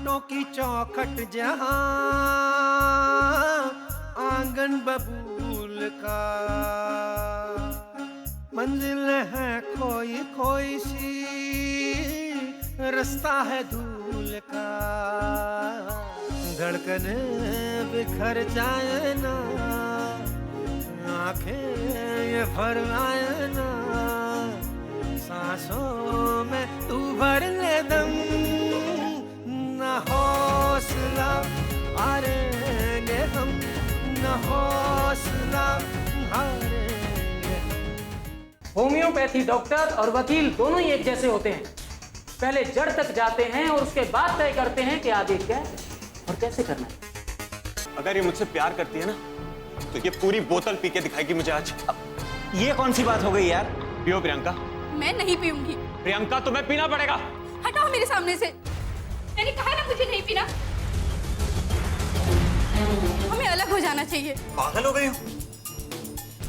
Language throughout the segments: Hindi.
बातों की चौखट जहां आंगन बबूल का, मंजिल है खोई खोई सी, रास्ता है धूल का। धड़कने बिखर जाए ना, आंखें ये भर आए ना, सांसों में तू भर ले दम, न हौसला हारेंगे हम, न हौसला हारेंगे हम। होम्योपैथी डॉक्टर और वकील दोनों ही एक जैसे होते हैं। पहले जड़ तक जाते हैं और उसके बाद तय करते हैं कि आगे क्या और कैसे करना है। अगर ये मुझसे प्यार करती है ना, तो ये पूरी बोतल पी के दिखाएगी मुझे आज। ये कौन सी बात हो गई यार? पियो प्रियंका। मैं नहीं पीऊंगी। प्रियंका तुम्हें पीना पड़ेगा। हटाओ मेरे सामने से। मैंने कहा ना मुझे नहीं पीना। हमें अलग हो जाना चाहिए। पागल हो गई हो?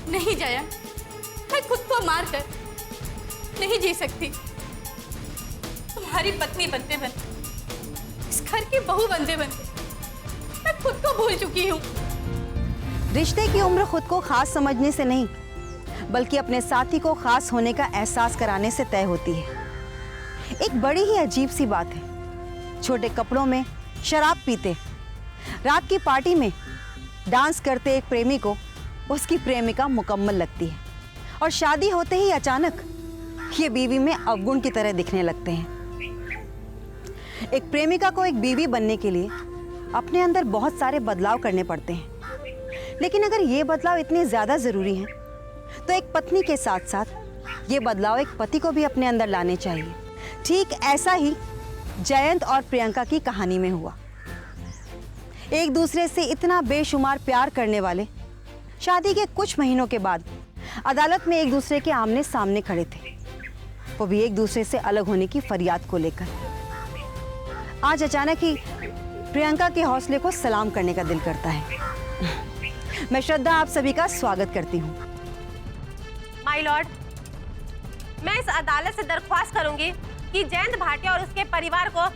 नहीं जाया, मैं खुद को मार कर नहीं जी सकती। तुम्हारी पत्नी बनते बनते, इस घर की बहू बनते बनते मैं खुद को भूल चुकी हूँ। रिश्ते की उम्र खुद को खास समझने से नहीं, बल्कि अपने साथी को खास होने का एहसास कराने से तय होती है। एक बड़ी ही अजीब सी बात है, छोटे कपड़ों में शराब पीते, रात की पार्टी में डांस करते एक प्रेमी को उसकी प्रेमिका मुकम्मल लगती है, और शादी होते ही अचानक ये बीवी में अवगुण की तरह दिखने लगते हैं। एक प्रेमिका को एक बीवी बनने के लिए अपने अंदर बहुत सारे बदलाव करने पड़ते हैं, लेकिन अगर ये बदलाव इतने ज्यादा जरूरी हैं, तो एक पत्नी के साथ साथ ये बदलाव एक पति को भी अपने अंदर लाने चाहिए। ठीक ऐसा ही जयंत और प्रियंका की कहानी में हुआ। एक दूसरे से इतना बेशुमार प्यार करने वाले शादी के कुछ महीनों के बाद अदालत में एक दूसरे के आमने सामने खड़े थे, वो भी एक दूसरे से अलग होने की फरियाद को लेकर। आज अचानक ही प्रियंका के हौसले को सलाम करने का दिल करता है। मैं श्रद्धा आप सभी का स्वागत करती हूँ। माय लॉर्ड, मैं इस अदालत से दरख्वास्त करूंगी कि जयंत भाटिया और उसके परिवार को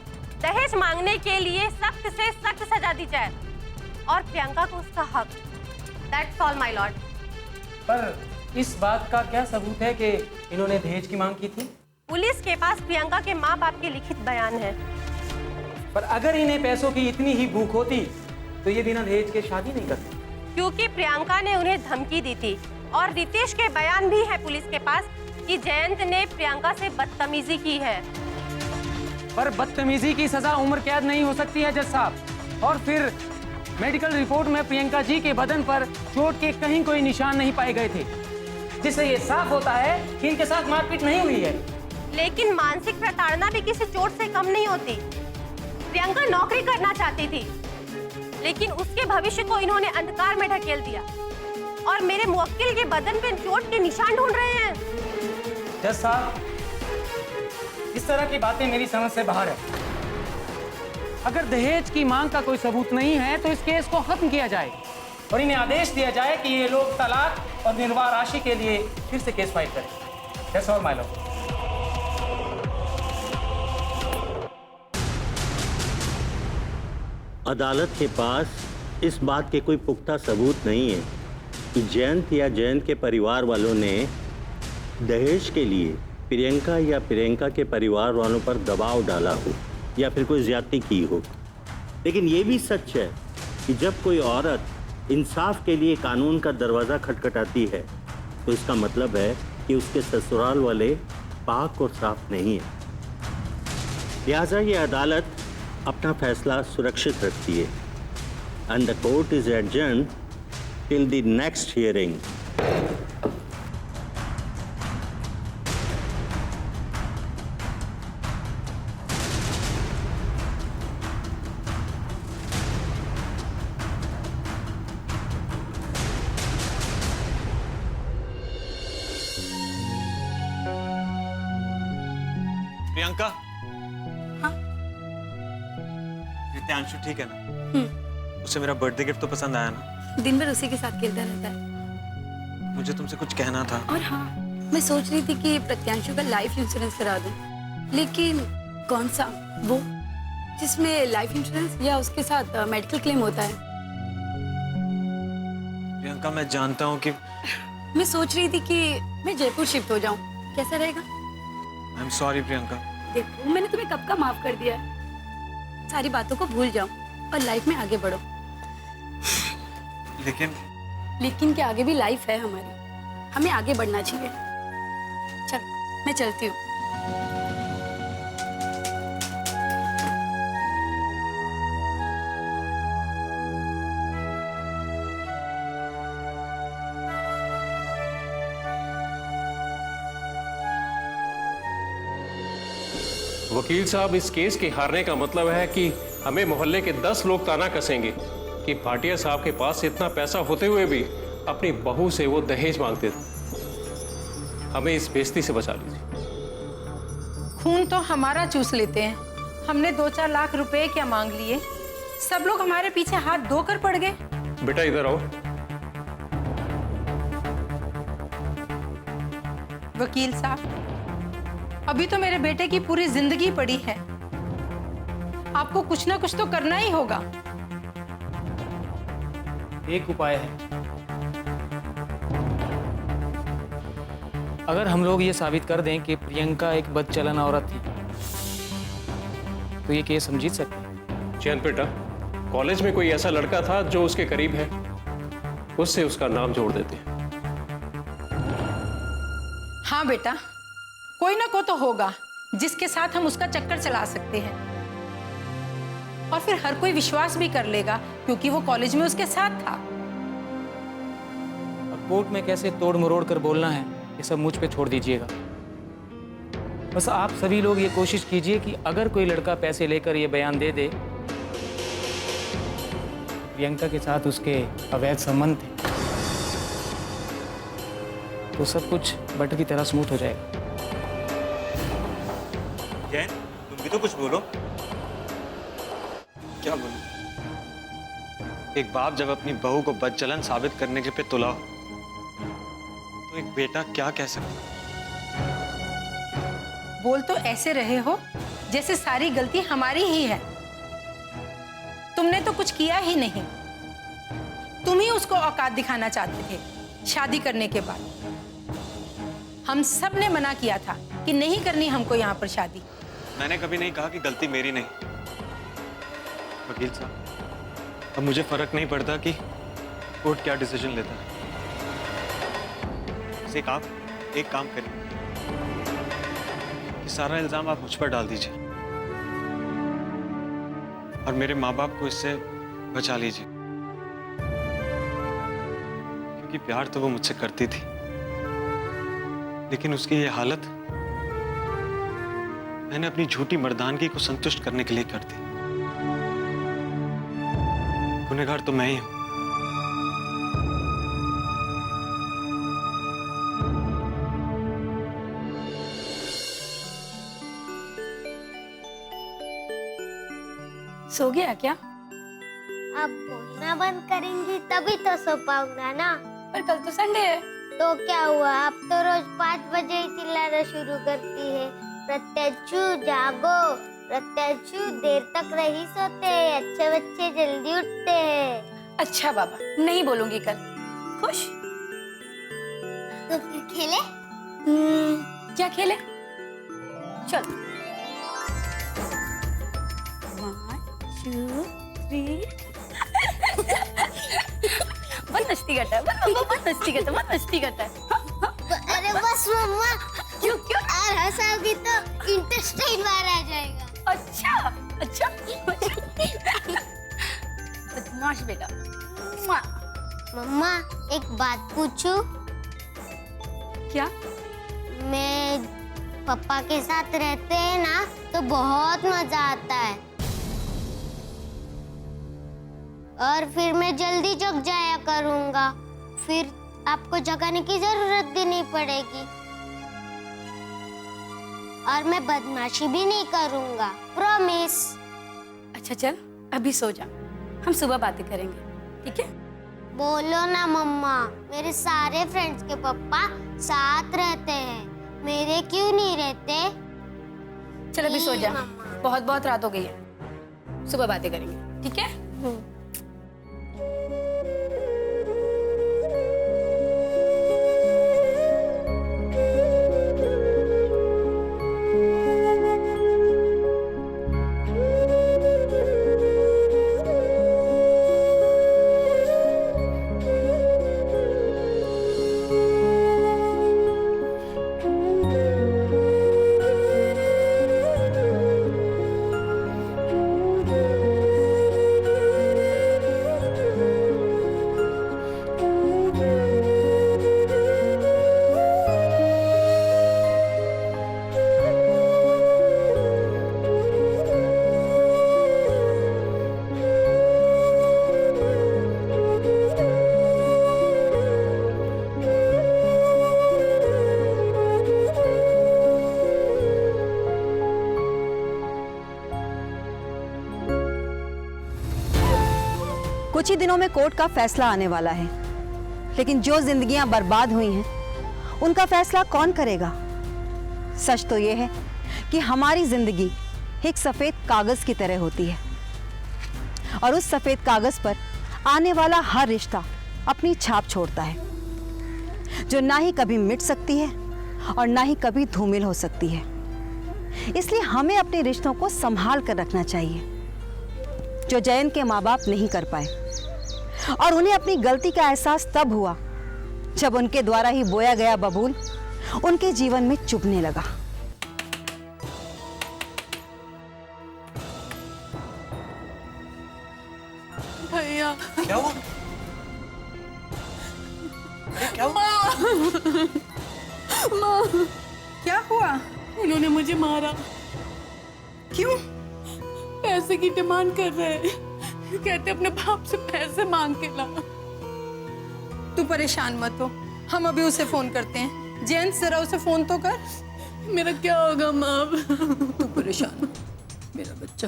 दहेज मांगने के लिए सख्त से सख्त सजा दी जाए और प्रियंका को उसका हक। That's all my Lord. पर इस बात का क्या सबूत है कि इन्होंने दहेज की मांग की थी? पुलिस के पास प्रियंका के माँ बाप के लिखित बयान है। पर अगर इन्हें पैसों की इतनी ही भूख होती तो ये बिना दहेज के शादी नहीं करते। क्योंकि प्रियंका ने उन्हें धमकी दी थी और रितेश के बयान भी है पुलिस के पास कि जयंत ने प्रियंका से बदतमीजी की है। पर बदतमीजी की सजा उम्र कैद नहीं हो सकती है जज साहब। और फिर मेडिकल रिपोर्ट में प्रियंका जी के बदन पर चोट के कहीं कोई निशान नहीं पाए गए थे, जिससे ये साफ होता है कि इनके साथ मारपीट नहीं हुई है। लेकिन मानसिक प्रताड़ना भी किसी चोट से कम नहीं होती। प्रियंका नौकरी करना चाहती थी, लेकिन उसके भविष्य को इन्होंने अंधकार में ढकेल दिया और मेरे मुवक्किल के बदन पे चोट के निशान ढूंढ रहे हैं। जज साहब, इस तरह की बातें मेरी समझ से बाहर है। अगर दहेज की मांग का कोई सबूत नहीं है तो इस केस को खत्म किया जाए और इन्हें आदेश दिया जाए कि ये लोग तलाक और निर्वाह राशि के लिए फिर से केस फाइल करें। That's all my Lord. अदालत के पास इस बात के कोई पुख्ता सबूत नहीं है कि जयंत या जयंत के परिवार वालों ने दहेज के लिए प्रियंका या प्रियंका के परिवार वालों पर दबाव डाला हो या फिर कोई ज्यादती की हो। लेकिन ये भी सच है कि जब कोई औरत इंसाफ के लिए कानून का दरवाज़ा खटखटाती है तो इसका मतलब है कि उसके ससुराल वाले पाक और साफ नहीं है। लिहाजा ये अदालत अपना फैसला सुरक्षित रखती है। And the court is adjourned till the next hearing. Priyanka, हाँ? रित्यांशु ठीक है ना? उसे मेरा बर्थडे गिफ्ट तो पसंद आया ना? दिन भर उसी के साथ खेलता रहता है। मुझे तुमसे कुछ कहना था। और हाँ, मैं सोच रही थी कि प्रत्यांशु का लाइफ इंश्योरेंस करा दूं, लेकिन कौन सा? वो जिसमें लाइफ इंश्योरेंस या उसके साथ मेडिकल क्लेम होता है। प्रियंका, मैं जानता हूँ कि मैं सोच रही थी कि मैं जयपुर शिफ्ट हो जाऊं, कैसा रहेगा? I am sorry Priyanka. देखो, मैंने तुम्हें कब का माफ कर दिया है। सारी बातों को भूल जाओ और लाइफ में आगे बढ़ो। लेकिन के आगे भी लाइफ है हमारी, हमें आगे बढ़ना चाहिए। चल, मैं चलती हूँ। वकील साहब, इस केस के हारने का मतलब है कि हमें मोहल्ले के 10 लोग ताना कसेंगे कि भाटिया साहब के पास इतना पैसा होते हुए भी अपनी बहू से वो दहेज मांगते थे। हमें इस बेइज्जती से बचा लीजिए। खून तो हमारा चूस लेते हैं। हमने 2-4 लाख रुपए क्या मांग लिए, सब लोग हमारे पीछे हाथ धोकर पड़ गए। बेटा इधर आओ। वकील साहब, अभी तो मेरे बेटे की पूरी जिंदगी पड़ी है, आपको कुछ ना कुछ तो करना ही होगा। एक उपाय है। अगर हम लोग ये साबित कर दें कि प्रियंका एक बदचलन औरत थी, तो ये केस हम जीत सकते हैं। जयंत बेटा, कॉलेज में कोई ऐसा लड़का था जो उसके करीब है, उससे उसका नाम जोड़ देते हैं। हाँ बेटा, कोई ना कोई तो होगा जिसके साथ हम उसका चक्कर चला सकते हैं, और फिर हर कोई विश्वास भी कर लेगा क्योंकि वो कॉलेज में उसके साथ था। और कोर्ट में कैसे तोड़ मरोड़ कर बोलना है, ये सब मुझ पे छोड़ दीजिएगा। बस आप सभी लोग ये कोशिश कीजिए कि अगर कोई लड़का पैसे लेकर ये बयान दे दे प्रियंका के साथ उसके अवैध संबंध थे, तो सब कुछ बटर की तरह स्मूथ हो जाएगा। जैन, तुम भी तो कुछ बोलो। क्या बोलूं? एक बाप जब अपनी बहू को बदचलन साबित करने के पे तुला हो, तो एक बेटा क्या कह सकता? बोल तो ऐसे रहे हो जैसे सारी गलती हमारी ही है। तुमने तो कुछ किया ही नहीं, तुम ही उसको औकात दिखाना चाहते थे। शादी करने के बाद हम सब ने मना किया था कि नहीं करनी हमको यहाँ पर शादी। मैंने कभी नहीं कहा कि गलती मेरी नहीं। वकील साहब, अब मुझे फर्क नहीं पड़ता कि कोर्ट क्या डिसीजन लेता है। सिर्फ आप एक काम करिए कि सारा इल्जाम आप मुझ पर डाल दीजिए और मेरे माँ बाप को इससे बचा लीजिए, क्योंकि प्यार तो वो मुझसे करती थी, लेकिन उसकी ये हालत मैंने अपनी झूठी मर्दानगी को संतुष्ट करने के लिए कर दी। गुनहगार तो मैं ही हूं। सो गया क्या? अब बोलना बंद करेंगी तभी तो सो पाऊंगा ना। पर कल तो संडे है। तो क्या हुआ, अब तो रोज 5 बजे ही चिल्लाना शुरू करती है। प्रत्याशु जागो, प्रत्याशु देर तक नहीं सोते, अच्छे बच्चे जल्दी उठते हैं। अच्छा बाबा, नहीं बोलूंगी कल। खुश? तो फिर खेले? क्या खेले? चल। 1 2 3 बहुत मस्ती करता है, बहुत मस्ती करता है, बहुत मस्ती करता है। अरे बस मम्मा, क्यों क्यों? और हंसाओगी तो इंटेस्टाइन बाहर आ जाएगा। अच्छा अच्छा। बदमाश बेटा। मम्मा, एक बात पूछूं? क्या? मैं पापा के साथ रहते हैं ना तो बहुत मजा आता है, और फिर मैं जल्दी जग जाया करूंगा, फिर आपको जगाने की जरूरत भी नहीं पड़ेगी, और मैं बदमाशी भी नहीं करूंगा, प्रॉमिस। अच्छा चल, अभी सो जा, हम सुबह बातें करेंगे, ठीक है? बोलो ना मम्मा, मेरे सारे फ्रेंड्स के पापा साथ रहते हैं, मेरे क्यों नहीं रहते? चल अभी सो जा, मम्मा। बहुत बहुत रात हो गई है। सुबह बातें करेंगे, ठीक है? कुछ ही दिनों में कोर्ट का फैसला आने वाला है, लेकिन जो जिंदगियां बर्बाद हुई हैं, उनका फैसला कौन करेगा? सच तो यह है कि हमारी जिंदगी एक सफेद कागज की तरह होती है और उस सफेद कागज पर आने वाला हर रिश्ता अपनी छाप छोड़ता है, जो ना ही कभी मिट सकती है और ना ही कभी धूमिल हो सकती है। इसलिए हमें अपने रिश्तों को संभाल कर रखना चाहिए, जो जयंत के माँ बाप नहीं कर पाए। और उन्हें अपनी गलती का एहसास तब हुआ जब उनके द्वारा ही बोया गया बबूल उनके जीवन में चुभने लगा। भैया क्या हुआ? अरे क्या हुआ? माँ, क्या हुआ? उन्होंने मुझे मारा। क्यों? पैसे की डिमांड कर रहे हैं, कहते अपने बाप से पैसे मांग के ला। तू परेशान मत हो, हम अभी उसे फोन करते हैं। जयंत जरा उसे फोन तो कर। मेरा क्या होगा माँ? तू परेशान मत, मेरा बच्चा।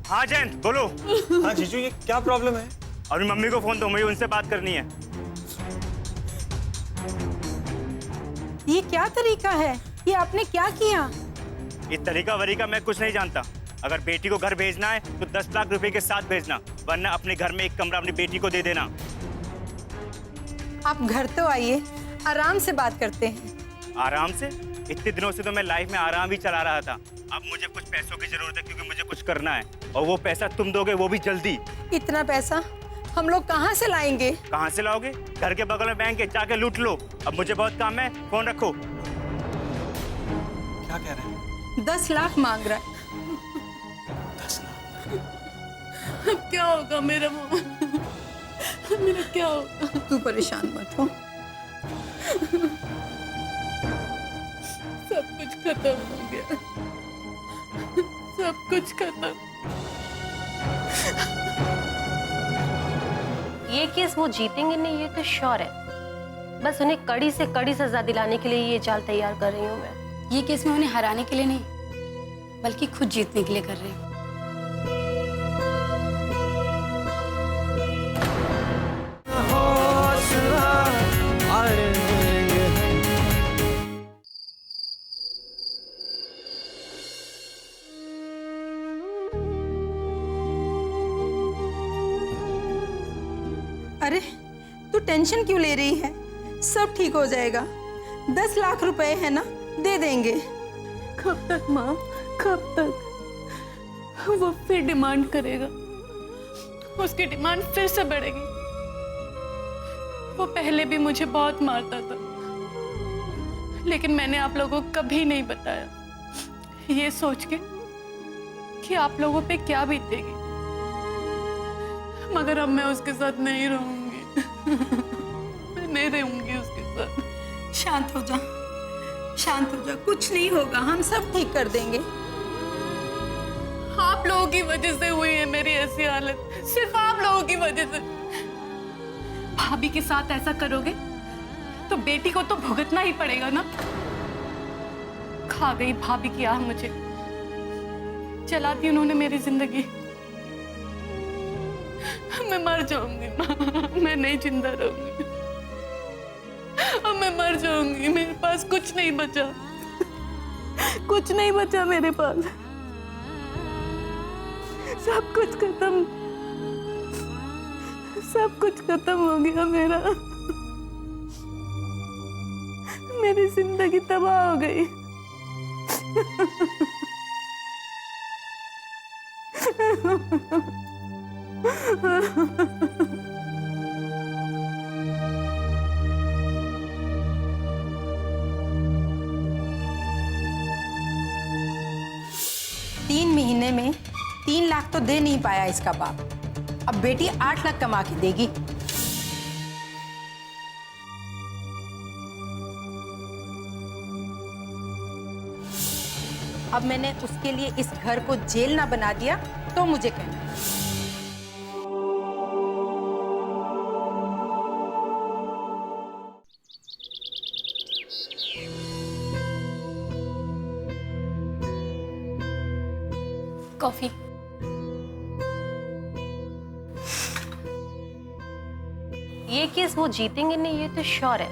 हाँ जयंत बोलो। हाँ जीजू, ये क्या प्रॉब्लम है? और मम्मी को फोन दो, मुझे उनसे बात करनी है। ये क्या तरीका है? ये आपने क्या किया? इस तरीका वरीका मैं कुछ नहीं जानता। अगर बेटी को घर भेजना है तो 10 लाख रुपए के साथ भेजना, वरना अपने घर में एक कमरा अपनी बेटी को दे देना। आप घर तो आइए, आराम से बात करते हैं। आराम से? इतने दिनों से तो मैं लाइफ में आराम ही चला रहा था। अब मुझे कुछ पैसों की जरूरत है, क्योंकि मुझे कुछ करना है, और वो पैसा तुम दोगे, वो भी जल्दी। इतना पैसा हम लोग कहाँ से लाएंगे? कहाँ से लाओगे? घर के बगल में बैंक है, जाके लूट लो। अब मुझे बहुत काम है, फोन रखो। क्या कह रहे हैं? 10 लाख मांग रहा है। 10 लाख? अब क्या होगा मेरा? मेरा क्या होगा? तू परेशान मत हो। सब कुछ खत्म हो गया, सब कुछ खत्म। ये केस वो जीतेंगे नहीं, ये तो श्योर है। बस उन्हें कड़ी से कड़ी सजा दिलाने के लिए ये चाल तैयार कर रही हूँ मैं। ये केस मैं उन्हें हराने के लिए नहीं, बल्कि खुद जीतने के लिए कर रही हूँ। अरे तू टेंशन क्यों ले रही है? सब ठीक हो जाएगा। 10 लाख रुपए है ना, दे देंगे। कब तक माँ, कब तक? वो फिर डिमांड करेगा, उसकी डिमांड फिर से बढ़ेगी। वो पहले भी मुझे बहुत मारता था, लेकिन मैंने आप लोगों को कभी नहीं बताया, ये सोच के कि आप लोगों पे क्या बीतेगी। मगर अब मैं उसके साथ नहीं रहूंगी। मैं नहीं रहूंगी उसके साथ। शांत हो जा, शांत हो जा, कुछ नहीं होगा, हम सब ठीक कर देंगे। आप लोगों की वजह से हुई है मेरी ऐसी हालत, सिर्फ आप लोगों की वजह से। भाभी के साथ ऐसा करोगे तो बेटी को तो भुगतना ही पड़ेगा ना। खा गई भाभी की आह मुझे, चला दी उन्होंने मेरी जिंदगी। मैं मर जाऊंगी माँ, मैं नहीं जिंदा रहूंगी। अब मैं मर जाऊंगी, मेरे पास कुछ नहीं बचा, कुछ नहीं बचा मेरे पास। सब कुछ खत्म हो गया मेरा। मेरी जिंदगी तबाह हो गई। तीन महीने में 3 लाख तो दे नहीं पाया इसका बाप, अब बेटी 8 लाख कमा के देगी। अब मैंने उसके लिए इस घर को जेल ना बना दिया तो मुझे कहना। कॉफी। ये केस वो जीतेंगे नहीं, ये तो श्योर है।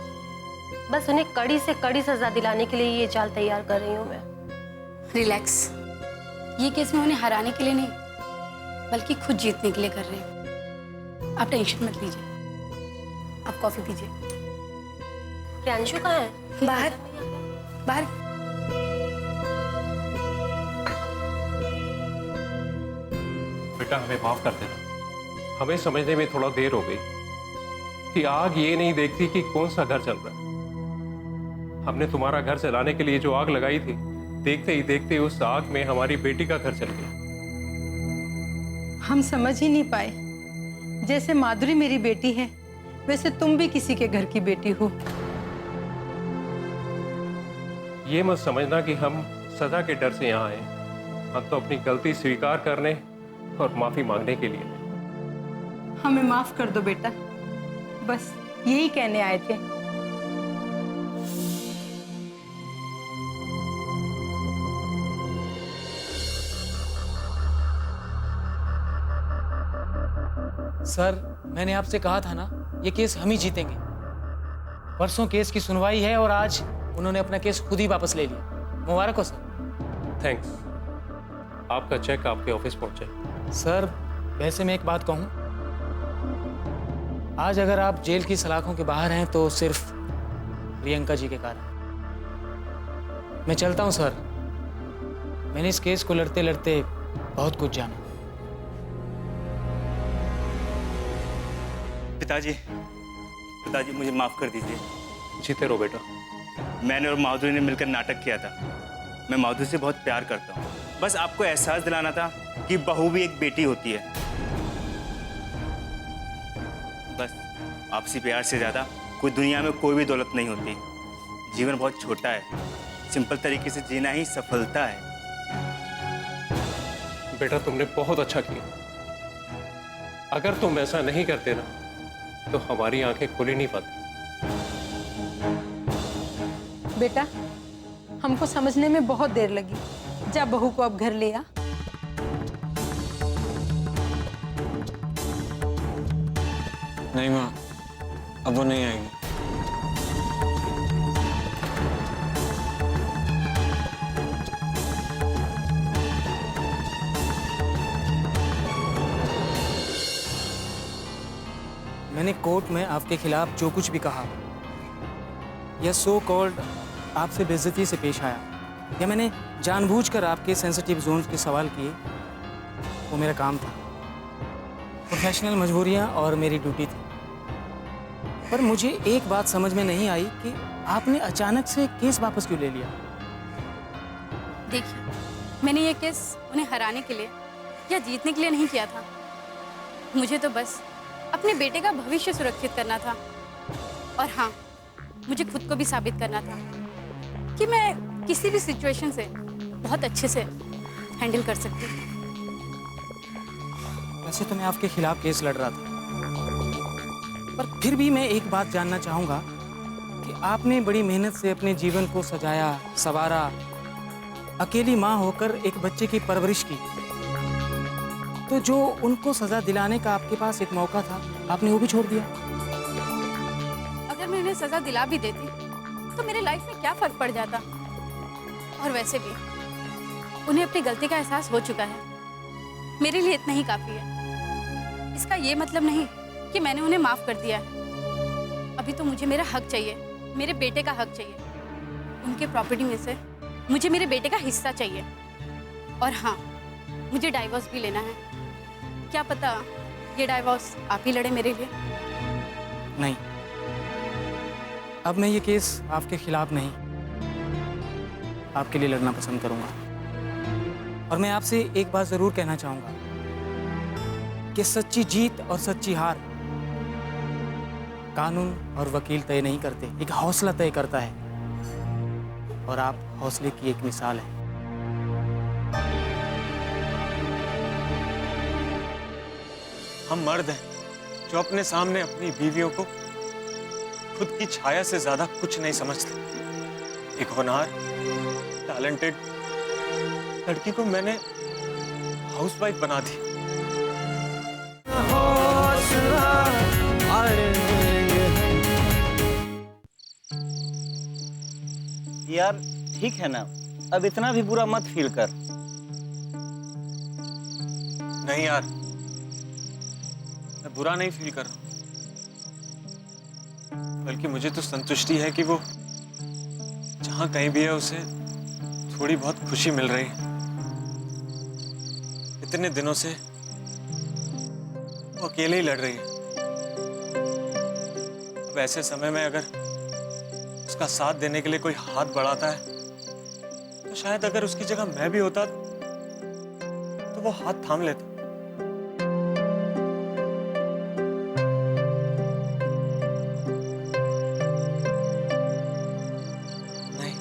बस उन्हें कड़ी से कड़ी सजा दिलाने के लिए ये चाल तैयार कर रही हूँ मैं। रिलैक्स, ये केस मैं उन्हें हराने के लिए नहीं बल्कि खुद जीतने के लिए कर रही हूँ। आप टेंशन मत लीजिए, आप कॉफी पीजिए। प्रियांशु कहाँ है? बाहर बाहर। बेटा हमें माफ कर देना, हमें समझने में थोड़ा देर हो गई कि आग ये नहीं देखती कि कौन सा घर चल रहा है। हमने तुम्हारा घर चलाने के लिए जो आग लगाई थी, देखते ही देखते उस आग में हमारी बेटी का घर चल गया। हम समझ ही नहीं पाए, जैसे माधुरी मेरी बेटी है वैसे तुम भी किसी के घर की बेटी हो। ये मत समझना कि हम सजा के डर से यहाँ आए, हम तो अपनी गलती स्वीकार करने और माफी मांगने के लिए। हमें माफ कर दो बेटा, बस यही कहने आए थे। सर, मैंने आपसे कहा था ना, ये केस हम ही जीतेंगे। परसों केस की सुनवाई है और आज उन्होंने अपना केस खुद ही वापस ले लिया। मुबारक हो सर। थैंक्स। आपका चेक आपके ऑफिस पहुंचे। सर, वैसे मैं एक बात कहूं, आज अगर आप जेल की सलाखों के बाहर हैं तो सिर्फ प्रियंका जी के कारण। मैं चलता हूं सर, मैंने इस केस को लड़ते लड़ते बहुत कुछ जाना। पिताजी मुझे माफ कर दीजिए। जीते रहो बेटा। मैंने और माधुरी ने मिलकर नाटक किया था। मैं माधुरी से बहुत प्यार करता हूँ, बस आपको एहसास दिलाना था कि बहू भी एक बेटी होती है। बस आपसी प्यार से ज्यादा कोई दुनिया में कोई भी दौलत नहीं होती। जीवन बहुत छोटा है, सिंपल तरीके से जीना ही सफलता है। बेटा तुमने बहुत अच्छा किया। अगर तुम ऐसा नहीं करते ना तो हमारी आंखें खुली नहीं पाती। बेटा, हमको समझने में बहुत देर लगी। जा बहू को अब घर ले आ। नहीं माँ, अब वो नहीं आएंगी। मैंने कोर्ट में आपके खिलाफ जो कुछ भी कहा या सो कॉल्ड आपसे बेइज्जती से पेश आया या मैंने जानबूझकर आपके सेंसिटिव जोन्स के सवाल किए, वो मेरा काम था। प्रोफेशनल मजबूरियां और मेरी ड्यूटी थी। पर मुझे एक बात समझ में नहीं आई कि आपने अचानक से केस वापस क्यों ले लिया। देखिए, मैंने ये केस उन्हें हराने के लिए या जीतने के लिए नहीं किया था। मुझे तो बस अपने बेटे का भविष्य सुरक्षित करना था। और हाँ, मुझे खुद को भी साबित करना था कि मैं किसी भी सिचुएशन से बहुत अच्छे से हैंडल कर सकती हूँ। वैसे तो मैं आपके खिलाफ केस लड़ रहा था, पर फिर भी मैं एक बात जानना चाहूँगा कि आपने बड़ी मेहनत से अपने जीवन को सजाया, संवारा, अकेली माँ होकर एक बच्चे की परवरिश की, तो जो उनको सजा दिलाने का आपके पास एक मौका था, आपने वो भी छोड़ दिया। अगर मैं उन्हें सजा दिला भी देती तो मेरे लाइफ में क्या फर्क पड़ जाता। और वैसे भी उन्हें अपनी गलती का एहसास हो चुका है। मेरे लिए इतना ही काफी है। इसका ये मतलब नहीं कि मैंने उन्हें माफ कर दिया है। अभी तो मुझे मेरा हक चाहिए, मेरे बेटे का हक चाहिए। उनके प्रॉपर्टी में से मुझे मेरे बेटे का हिस्सा चाहिए। और हाँ, मुझे डाइवोर्स भी लेना है। क्या पता ये डाइवोर्स आप ही लड़े मेरे लिए। नहीं, अब मैं ये केस आपके खिलाफ नहीं, आपके लिए लड़ना पसंद करूंगा। और मैं आपसे एक बात जरूर कहना चाहूंगा कि सच्ची जीत और सच्ची हार कानून और वकील तय नहीं करते, एक हौसला तय करता है। और आप हौसले की एक मिसाल है। हम मर्द हैं जो अपने सामने अपनी बीवियों को खुद की छाया से ज्यादा कुछ नहीं समझते। एक होनहार, टैलेंटेड लड़की को मैंने हाउसवाइफ बना दी। यार ठीक है ना, अब इतना भी बुरा मत फील कर। नहीं यार, मैं बुरा नहीं फील कर रहा हूं, बल्कि मुझे तो संतुष्टि है कि वो जहां कहीं भी है उसे थोड़ी बहुत खुशी मिल रही है। इतने दिनों से वो अकेले ही लड़ रही है। अब ऐसे समय में अगर उसका साथ देने के लिए कोई हाथ बढ़ाता है तो शायद अगर उसकी जगह मैं भी होता तो वो हाथ थाम लेता। नहीं,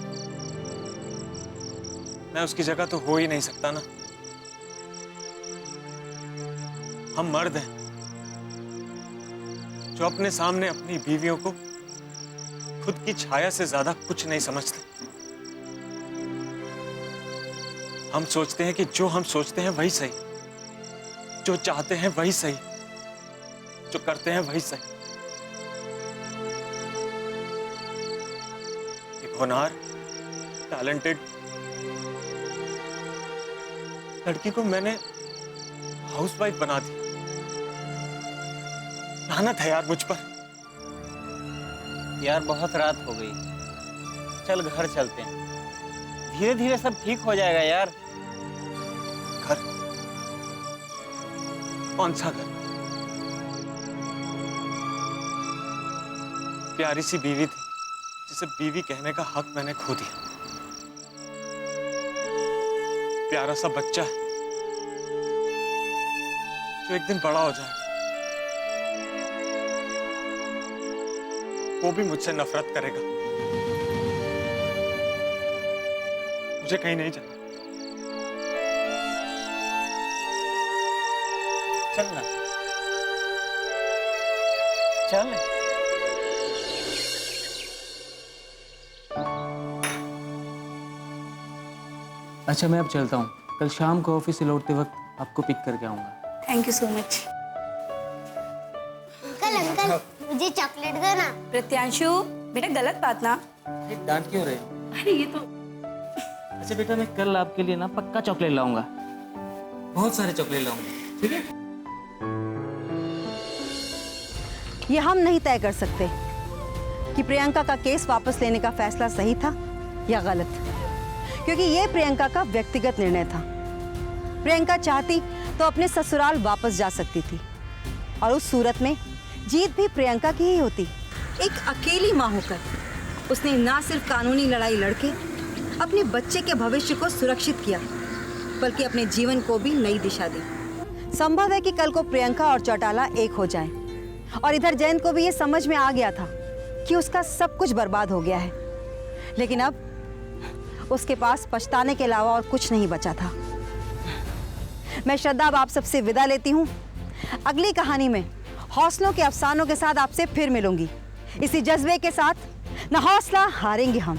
मैं उसकी जगह तो हो ही नहीं सकता ना। हम मर्द हैं जो अपने सामने अपनी बीवियों को खुद की छाया से ज्यादा कुछ नहीं समझते। हम सोचते हैं कि जो हम सोचते हैं वही सही, जो चाहते हैं वही सही, जो करते हैं वही सही। एक होनहार, टैलेंटेड लड़की को मैंने हाउसवाइफ बना दी। लानत है यार मुझ पर। यार बहुत रात हो गई, चल घर चलते हैं। धीरे धीरे सब ठीक हो जाएगा यार। घर? कौन सा घर? प्यारी सी बीवी थी जिसे बीवी कहने का हक मैंने खो दिया। प्यारा सा बच्चा है जो एक दिन बड़ा हो जाएगा, वो भी मुझसे नफरत करेगा। मुझे कहीं नहीं जाना। चलना, चल। अच्छा, मैं अब चलता हूँ। कल शाम को ऑफिस से लौटते वक्त आपको पिक करके आऊंगा। Thank you so much. Uncle uncle, मुझे चॉकलेट दो ना। प्रत्यांशु बेटा, गलत बात ना। डांट क्यों रहे? अरे ये तो अच्छा बेटा, मैं कल आपके लिए ना पक्का चॉकलेट लाऊंगा, बहुत सारे चॉकलेट लाऊंगा, ठीक है? ये हम नहीं तय कर सकते कि प्रियंका का केस वापस लेने का फैसला सही था या गलत, क्योंकि ये प्रियंका का व्यक्तिगत निर्णय था। प्रियंका चाहती तो अपने ससुराल वापस जा सकती थी और उस सूरत में जीत भी प्रियंका की ही होती। एक अकेली मां होकर उसने ना सिर्फ कानूनी लड़ाई लड़के अपने बच्चे के भविष्य को सुरक्षित किया, बल्कि अपने जीवन को भी नई दिशा दी। संभव है कि कल को प्रियंका और चौटाला एक हो जाएं, और इधर जयंत को भी ये समझ में आ गया था कि उसका सब कुछ बर्बाद हो गया है, लेकिन अब उसके पास पछताने के अलावा और कुछ नहीं बचा था। मैं श्रद्धा अब आप सबसे विदा लेती हूँ। अगली कहानी में हौसलों के अफसानों के साथ आपसे फिर मिलूंगी। इसी जज्बे के साथ, न हौसला हारेंगे हम।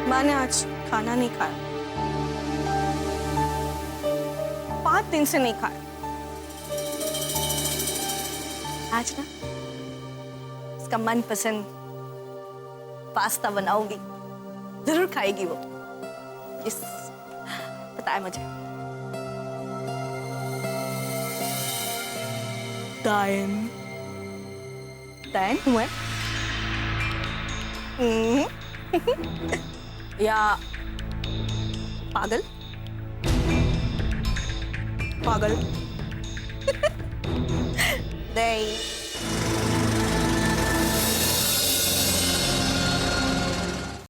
मैंने आज खाना नहीं खाया, 5 दिन से नहीं खाया। आज ना इसका मनपसंद पास्ता बनाऊंगी, जरूर खाएगी वो। यस, पता है मुझे। डायन हूँ मैं। या पागल। नहीं।